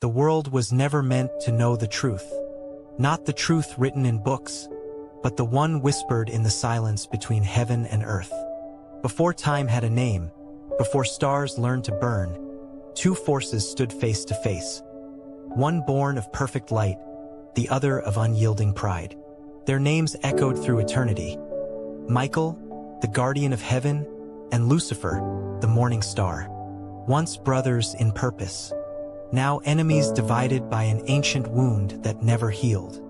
The world was never meant to know the truth. Not the truth written in books, but the one whispered in the silence between heaven and earth. Before time had a name, before stars learned to burn, two forces stood face to face. One born of perfect light, the other of unyielding pride. Their names echoed through eternity. Michael, the guardian of heaven, and Lucifer, the morning star. Once brothers in purpose, now enemies divided by an ancient wound that never healed.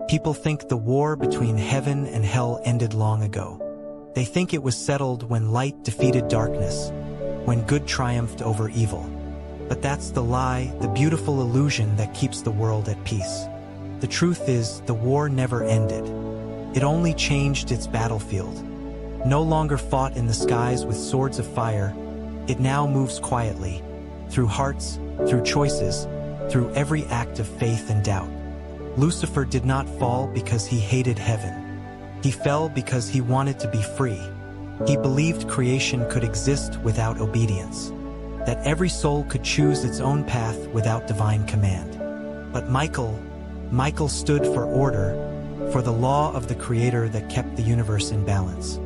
People think the war between heaven and hell ended long ago. They think it was settled when light defeated darkness, when good triumphed over evil. But that's the lie, the beautiful illusion that keeps the world at peace. The truth is, the war never ended. It only changed its battlefield. No longer fought in the skies with swords of fire, it now moves quietly, through hearts, through choices, through every act of faith and doubt. Lucifer did not fall because he hated heaven. He fell because he wanted to be free. He believed creation could exist without obedience, that every soul could choose its own path without divine command. But Michael stood for order, for the law of the Creator that kept the universe in balance.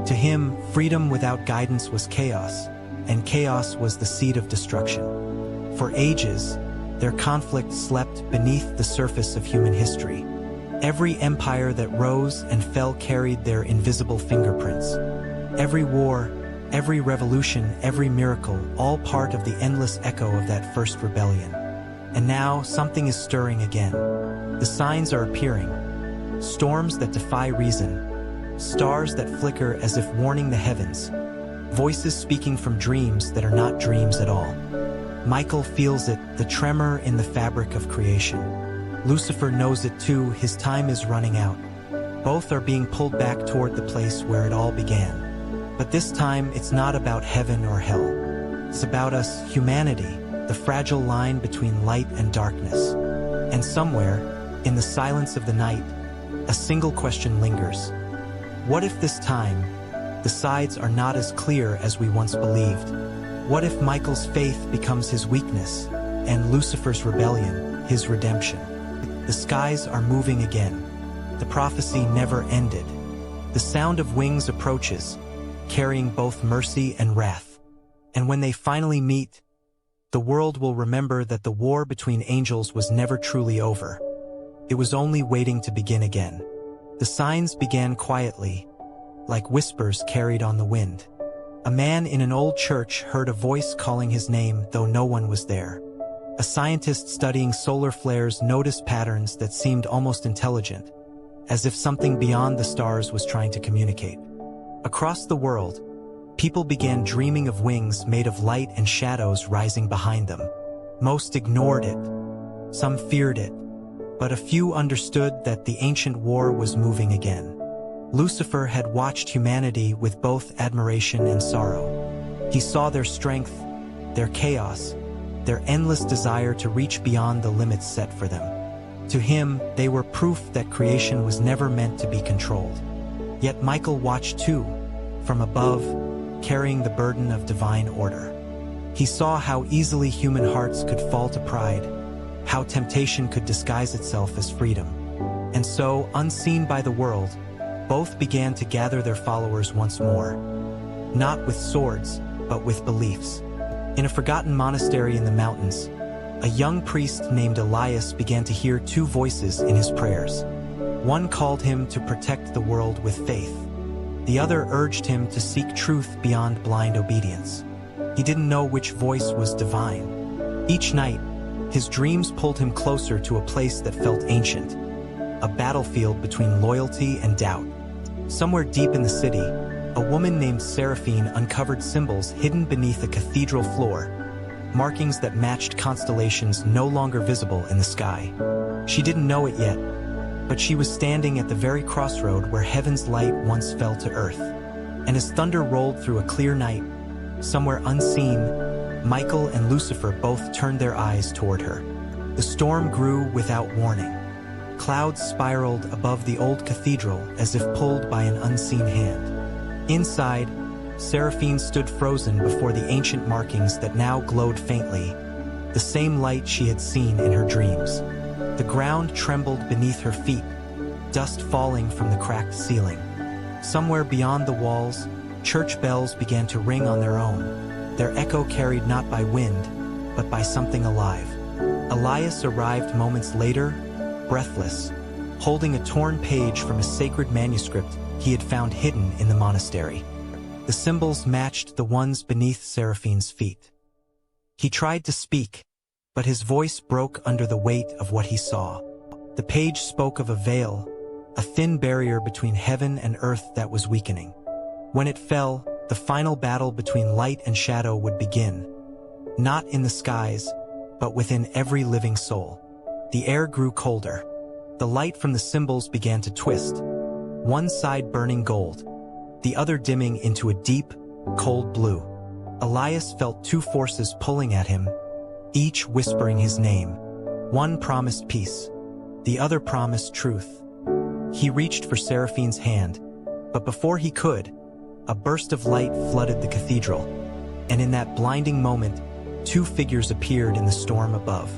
To him, freedom without guidance was chaos, and chaos was the seed of destruction. For ages, their conflict slept beneath the surface of human history. Every empire that rose and fell carried their invisible fingerprints. Every war, every revolution, every miracle, all part of the endless echo of that first rebellion. And now, something is stirring again. The signs are appearing. Storms that defy reason. Stars that flicker as if warning the heavens. Voices speaking from dreams that are not dreams at all. Michael feels it, the tremor in the fabric of creation. Lucifer knows it too, his time is running out. Both are being pulled back toward the place where it all began. But this time, it's not about heaven or hell. It's about us, humanity, the fragile line between light and darkness. And somewhere, in the silence of the night, a single question lingers. What if this time, the sides are not as clear as we once believed? What if Michael's faith becomes his weakness, and Lucifer's rebellion, his redemption? The skies are moving again. The prophecy never ended. The sound of wings approaches, carrying both mercy and wrath. And when they finally meet, the world will remember that the war between angels was never truly over. It was only waiting to begin again. The signs began quietly, like whispers carried on the wind. A man in an old church heard a voice calling his name, though no one was there. A scientist studying solar flares noticed patterns that seemed almost intelligent, as if something beyond the stars was trying to communicate. Across the world, people began dreaming of wings made of light and shadows rising behind them. Most ignored it. Some feared it. But a few understood that the ancient war was moving again. Lucifer had watched humanity with both admiration and sorrow. He saw their strength, their chaos, their endless desire to reach beyond the limits set for them. To him, they were proof that creation was never meant to be controlled. Yet Michael watched too, from above, carrying the burden of divine order. He saw how easily human hearts could fall to pride, how temptation could disguise itself as freedom. And so, unseen by the world, both began to gather their followers once more. Not with swords, but with beliefs. In a forgotten monastery in the mountains, a young priest named Elias began to hear two voices in his prayers. One called him to protect the world with faith. The other urged him to seek truth beyond blind obedience. He didn't know which voice was divine. Each night, his dreams pulled him closer to a place that felt ancient, a battlefield between loyalty and doubt. Somewhere deep in the city, a woman named Seraphine uncovered symbols hidden beneath a cathedral floor, markings that matched constellations no longer visible in the sky. She didn't know it yet, but she was standing at the very crossroad where heaven's light once fell to earth. And as thunder rolled through a clear night, somewhere unseen, Michael and Lucifer both turned their eyes toward her. The storm grew without warning. Clouds spiraled above the old cathedral as if pulled by an unseen hand. Inside, Seraphine stood frozen before the ancient markings that now glowed faintly. The the same light she had seen in her dreams. The ground trembled beneath her feet, dust falling from the cracked ceiling. Somewhere beyond the walls, church bells began to ring on their own, their echo carried not by wind, but by something alive. Elias arrived moments later, breathless, holding a torn page from a sacred manuscript he had found hidden in the monastery. The symbols matched the ones beneath Seraphine's feet. He tried to speak, but his voice broke under the weight of what he saw. The page spoke of a veil, a thin barrier between heaven and earth that was weakening. When it fell, the final battle between light and shadow would begin, not in the skies, but within every living soul. The air grew colder. The light from the symbols began to twist, one side burning gold, the other dimming into a deep, cold blue. Elias felt two forces pulling at him, each whispering his name. One promised peace, the other promised truth. He reached for Seraphine's hand, but before he could, a burst of light flooded the cathedral, and in that blinding moment, two figures appeared in the storm above.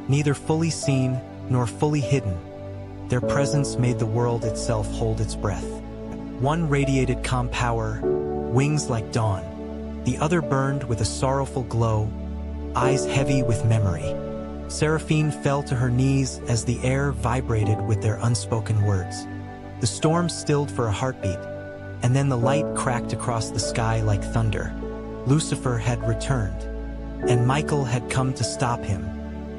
Neither fully seen nor fully hidden, their presence made the world itself hold its breath. One radiated calm power, wings like dawn. The other burned with a sorrowful glow, eyes heavy with memory. Seraphine fell to her knees as the air vibrated with their unspoken words. The storm stilled for a heartbeat, and then the light cracked across the sky like thunder. Lucifer had returned, and Michael had come to stop him.